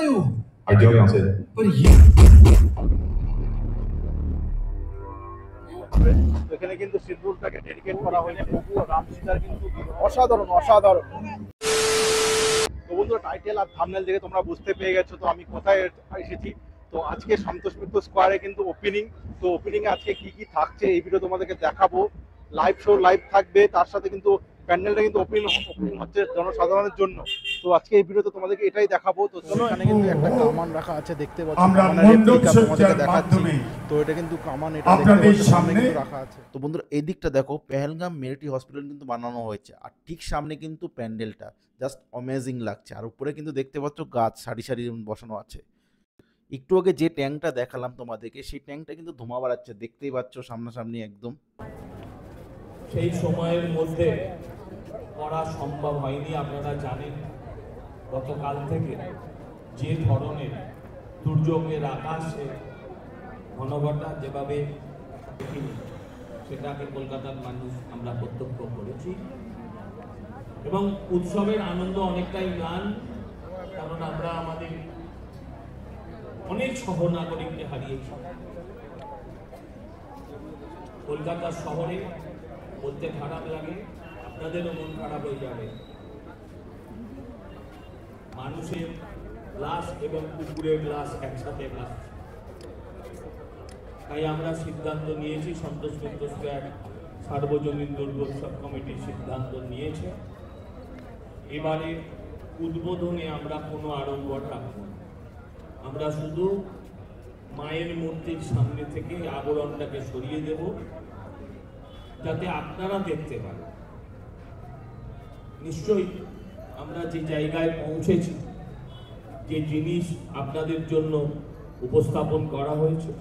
रहे हो? हट जाओ यहाँ से। पर ये এখানে কিন্তু সিদ্ধুরটাকে ডেডিকেট করা হয়েছে প্রভু রামসীতার কিন্তু অসাধারণ অসাধারণ। তো বন্ধুরা টাইটেল আর থাম্বনেল দেখে তোমরা বুঝতে পেরে গেছো তো আমি কোথায় এসেছি। তো আজকে সন্তোষ মিত্র স্কোয়ারে কিন্তু ওপেনিং। তো ওপেনিংয়ে আজকে কি কি থাকছে এই ভিডিও তোমাদেরকে দেখাবো। লাইভ শো লাইভ থাকবে, তার সাথে কিন্তু প্যান্ডেলটা কিন্তু ওপেনিং হচ্ছে জনসাধারণের জন্য। তো আজকে এই ভিডিওতে তোমাদেরকে এটাই দেখাবো। তো এখানে কিন্তু একটা কামান রাখা আছে দেখতে পাচ্ছ, কামানের রেপ্লিকা তোমাদেরকে দেখাচ্ছি। তো এটা কিন্তু কামান, এটা দেখতে পাচ্ছ সামনে কিন্তু রাখা আছে। তো বন্ধুরা এই দিকটা দেখো, পেহেলগাম মিলিটারি হসপিটাল কিন্তু বানানো হয়েছে আর ঠিক সামনে কিন্তু প্যান্ডেলটা জাস্ট অ্যামেজিং লাগছে। আর উপরে কিন্তু দেখতে পাচ্ছ গাছ সারি সারি বসানো আছে। একটু আগে যে ট্যাঙ্কটা দেখালাম তোমাদেরকে, সেই ট্যাঙ্কটা কিন্তু ধোঁয়া বাড়াচ্ছে, দেখতেই পাচ্ছ সামনাসামনি একদম। সেই সময়ের মধ্যে করা সম্ভব হয়নি। আপনারা জানেন গতকাল থেকে যে ধরনের দুর্যোগের আকাশে ঘনঘটা যেভাবে দেখিনি, সেটাকে কলকাতার মানুষ আমরা প্রত্যক্ষ করেছি। এবং উৎসবের আনন্দ অনেকটাই ম্লান, কারণ আমরা আমাদের অনেক সহনাগরিককে হারিয়েছি। কলকাতা শহরে বলতে খারাপ লাগে, আপনাদেরও মন খারাপ হয়ে যাবে, মানুষের লাশ এবং কুকুরের লাশ একসাথে ভাসছে। তাই আমরা সিদ্ধান্ত নিয়েছি, সন্তোষ মিত্র স্কয়ার সার্বজনীন দুর্গোৎসব কমিটির সিদ্ধান্ত নিয়েছে, এবারে উদ্বোধনে আমরা কোনো আড়ম্বর রাখবো না। আমরা শুধু মায়ের মূর্তির সামনে থেকে আবরণটাকে সরিয়ে দেব, যাতে আপনারা দেখতে পান। নিশ্চয়ই আমরা যে জায়গায় পৌঁছেছি, যে জিনিস আপনাদের জন্য উপস্থাপন করা হয়েছে,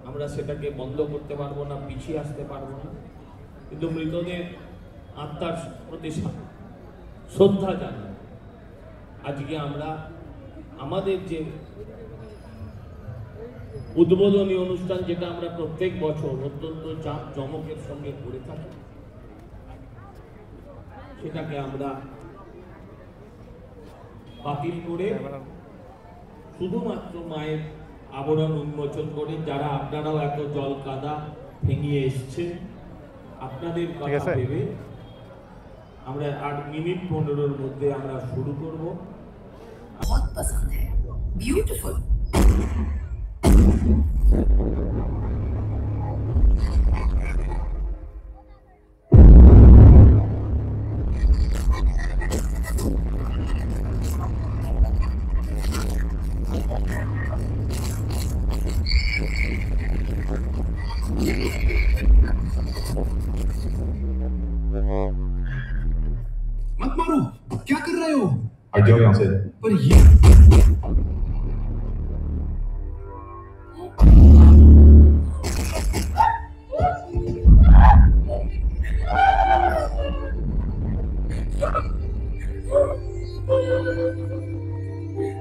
আমরা সেটাকে বন্ধ করতে পারবো না, পিছিয়ে আসতে পারবো না। কিন্তু মৃতদের আত্মার প্রতি শ্রদ্ধা জানাই আজকে আমরা আমাদের যে উদ্বোধনী অনুষ্ঠান, যেটা আমরা প্রত্যেক বছর অত্যন্ত জাঁকজমকের সঙ্গে করে থাকি, সেটাকে আমরা বাতিল করে শুধুমাত্র মায়ের আবরণ উন্মোচন করে, যারা আপনারাও এত জল কাদা ভেঙিয়ে এসছেন, আপনাদের কথা ভেবে আমরা 8 মিনিট 15-এর মধ্যে আমরা শুরু করব। बहुत पसंद है, ब्यूटीफुल। मत मारो, क्या कर रहे हो? हट जाओ यहाँ से। पर ये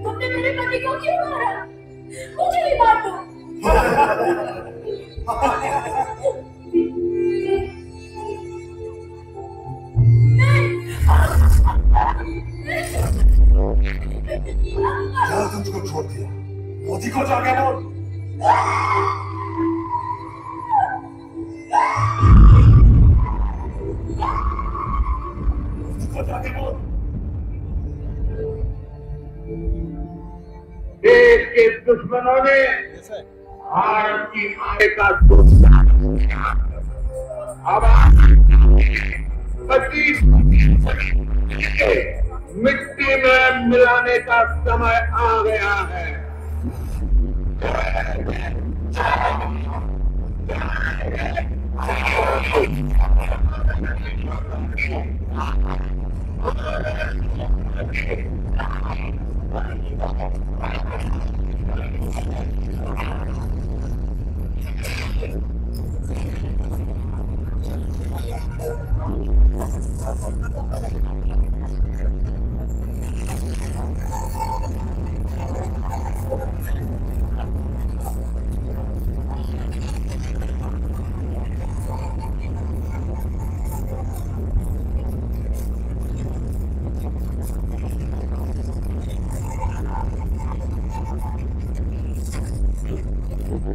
तुमने मेरे पति को क्यों मारा? मुझे भी मार दो। क्या तुझको छोड़ दिया? मोदी को जाके बोल। मोदी को जाके बोल। देश के दुश्मनों ने भारत की माए का दुश्मन अब 25 मिट्टी में मिलाने का समय आ गया है। ভিতরে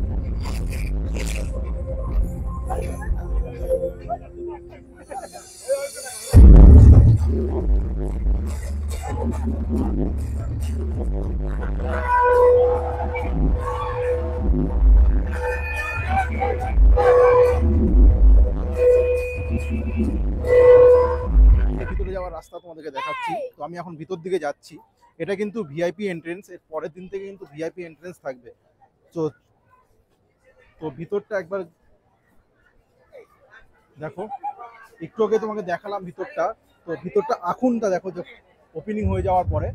যাওয়ার রাস্তা তোমাদেরকে দেখাচ্ছি। তো আমি এখন ভিতর দিকে যাচ্ছি। এটা কিন্তু ভিআইপি এন্ট্রেন্স, এর পরের দিন থেকে কিন্তু ভিআইপি এন্ট্রেন্স থাকবে। তো তো ভিতরটা একবার দেখো, একটু আগে তোমাকে দেখালাম ভিতরটা। তো ভিতরটা এখনটা দেখো যে ওপেনিং হয়ে যাওয়ার পরে।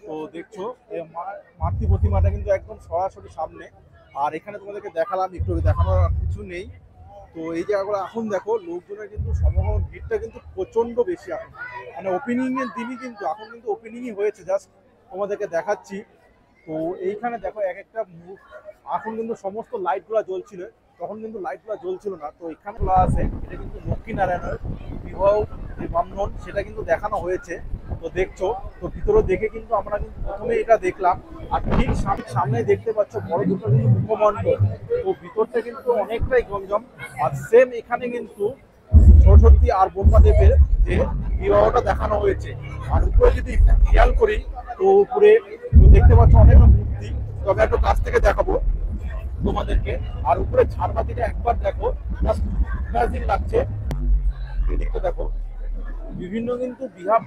তো দেখছো মাতৃ প্রতিমাটা কিন্তু একদম সরাসরি সামনে। আর এখানে তোমাদেরকে দেখালাম, একটু আগে দেখানোর কিছু নেই। তো এই জায়গাগুলো এখন দেখো লোকজনের কিন্তু সমাগম ভিড়টা কিন্তু প্রচন্ড বেশি এখন, মানে ওপেনিং এর দিনই কিন্তু এখন কিন্তু ওপেনিংই হয়েছে, জাস্ট তোমাদেরকে দেখাচ্ছি। তো এইখানে দেখো এক একটা এখন কিন্তু সমস্ত লাইটগুলো জ্বলছিল, তখন কিন্তু লাইটগুলো জ্বলছিল না। তো এখানে আছে, এটা কিন্তু লক্ষ্মীনারায়ণের বিবাহ যে বন্ধন সেটা কিন্তু দেখানো হয়েছে। তো দেখছো, তো ভিতরে দেখে কিন্তু আমরা কিন্তু প্রথমে এটা দেখলাম। আর ঠিক সামনে দেখতে পাচ্ছ বড় দুটো কিন্তু মুখমণ্ডল। তো ভিতরটা কিন্তু অনেকটাই গমজম। আর সেম এখানে কিন্তু সরস্বতী আর ব্রহ্মাদেবের যে বিবাহটা দেখানো হয়েছে। আর উপরে যদি খেয়াল করি, তো উপরে দেখতে পাচ্ছ অনেক মূর্তি। তবে একটু কাছ থেকে দেখাবো তোমাদেরকে। আর উপরে ঝাড়বাতিটা একবার দেখো, ম্যাজিক লাগছে। এদিকটা দেখো, বিভিন্ন কিন্তু বিহার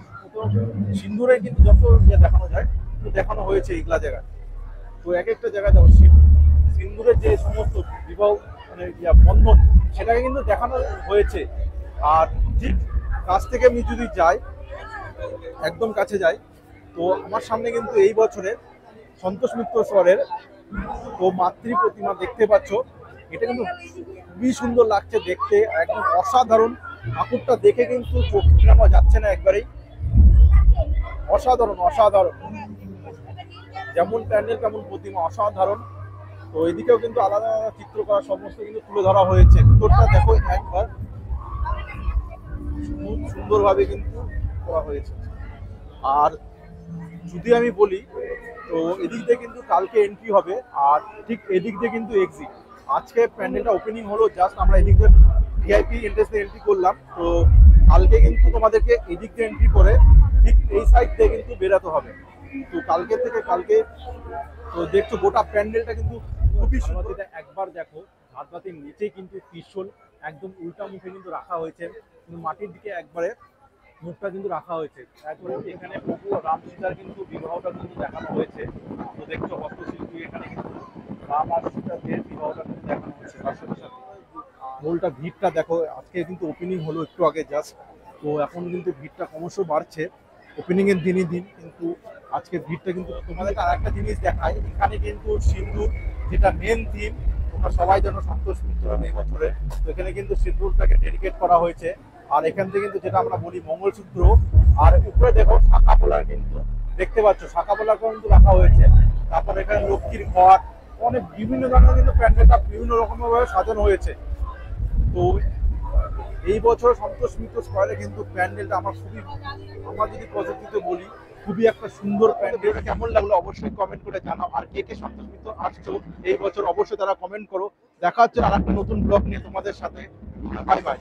সিন্দুরে কিন্তু যত দেখানো যায় তো দেখানো হয়েছে এইগুলা জায়গায়। তো এক একটা জায়গায় দেখো সিন্দুরের যে সমস্ত বিবাহ মানে বন্ধন সেটাকে কিন্তু দেখানো হয়েছে। আর ঠিক কাছ থেকে আমি যদি যাই, একদম কাছে যাই, তো আমার সামনে কিন্তু এই বছরে সন্তোষ মিত্র স্বরের তো মাতৃ প্রতিমা দেখতে পাচ্ছ। এটা কিন্তু খুবই সুন্দর লাগছে দেখতে, একদম অসাধারণ। ঠাকুরটা দেখে কিন্তু চোখ ফেরানো যাচ্ছে না একবারেই, অসাধারণ অসাধারণ। যেমন প্যান্ডেল তেমন প্রতিমা অসাধারণ। তো এদিকেও কিন্তু আলাদা আলাদা চিত্র করা সমস্ত কিন্তু তুলে ধরা হয়েছে। ভিতরটা দেখো একবার, খুব সুন্দরভাবে কিন্তু করা হয়েছে। আর যদি আমি বলি, তো এদিক দিয়ে কিন্তু কালকে এন্ট্রি হবে, আর ঠিক এদিক দিয়ে কিন্তু এক্সিট। আজকে প্যান্ডেলটা ওপেনিং হলো, জাস্ট আমরা এদিক দিয়ে ভিআইপি এন্ট্রেন্সে এন্ট্রি করলাম। তো কালকে কিন্তু তোমাদেরকে এদিক দিয়ে এন্ট্রি করে ঠিক এই সাইড দিয়ে কিন্তু বেরোতে হবে। তো কালকে থেকে কালকে তো দেখছো গোটা প্যান্ডেলটা কিন্তু খুবই সুন্দর। একবার দেখো, ঝাড়বাতির নিচেই কিন্তু ত্রিশূল একদম উল্টা মুখে কিন্তু রাখা হয়েছে, কিন্তু মাটির দিকে একবারে মুখটা কিন্তু রাখা হয়েছে। একবারে এখানে প্রভু রাম সীতার কিন্তু বিবাহটা কিন্তু দেখানো হয়েছে। তো দেখছো হস্তশিল্পী এখানে কিন্তু রাম আর সীতাদের বিবাহটা কিন্তু দেখানো হয়েছে। তার সাথে সাথে মূলটা ভিড়টা দেখো, আজকে কিন্তু ওপেনিং হলো একটু আগে জাস্ট। তো এখন কিন্তু ভিড়টা ক্রমশ বাড়ছে ওপেনিং এর দিনই দিন। কিন্তু আজকে ভিড়টা কিন্তু তোমাদেরকে আর একটা জিনিস দেখায়, এখানে কিন্তু সিন্দুর যেটা মেন থিম, তোমরা সবাই জানো সন্তোষ মিত্র এই বছরে। তো এখানে কিন্তু সিন্দুরটাকে ডেডিকেট করা হয়েছে। আর এখান থেকে কিন্তু যেটা আমরা বলি মঙ্গলসূত্র, আর উপরে দেখো শাখা পোলার কিন্তু দেখতে পাচ্ছ, শাখা পোলার কিন্তু রাখা হয়েছে। তারপর এখানে লক্ষ্মীর ঘট, অনেক বিভিন্ন ধরনের কিন্তু প্যান্ডেলটা বিভিন্ন রকমের ভাবে সাজানো হয়েছে। তো এই বছর সন্তোষ মিত্র স্কয়ারে কিন্তু প্যান্ডেলটা আমার যদি পজিটিভে বলি, খুবই একটা সুন্দর প্যান্ডেল। কেমন লাগলো অবশ্যই কমেন্ট করে জানাও। আর কে কে সন্তোষ মিত্র আসছো এই বছর অবশ্যই তারা কমেন্ট করো। দেখা হচ্ছে আর একটা নতুন ব্লগ নিয়ে তোমাদের সাথে। Bye bye.